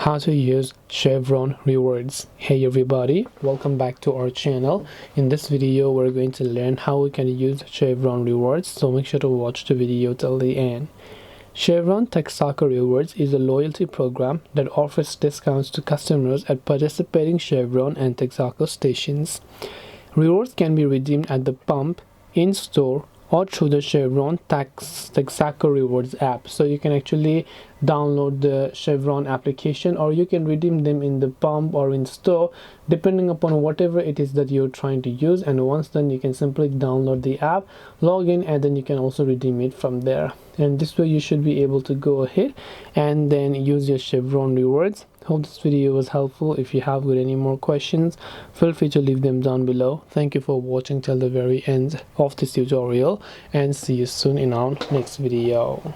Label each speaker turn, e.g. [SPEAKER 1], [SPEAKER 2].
[SPEAKER 1] How to use Chevron Rewards. Hey everybody, welcome back to our channel. In this video we're going to learn how we can use Chevron Rewards, so make sure to watch the video till the end. Chevron Texaco Rewards is a loyalty program that offers discounts to customers at participating Chevron and Texaco stations. Rewards can be redeemed at the pump, in-store, or through the Chevron Texaco Rewards app. So you can actually download the Chevron application, or you can redeem them in the pump or in store, depending upon whatever it is that you're trying to use. And once done, you can simply download the app, log in, and then you can also redeem it from there. And this way you should be able to go ahead and then use your Chevron Rewards. Hope this video was helpful. If you have got any more questions, feel free to leave them down below. Thank you for watching till the very end of this tutorial, and see you soon in our next video.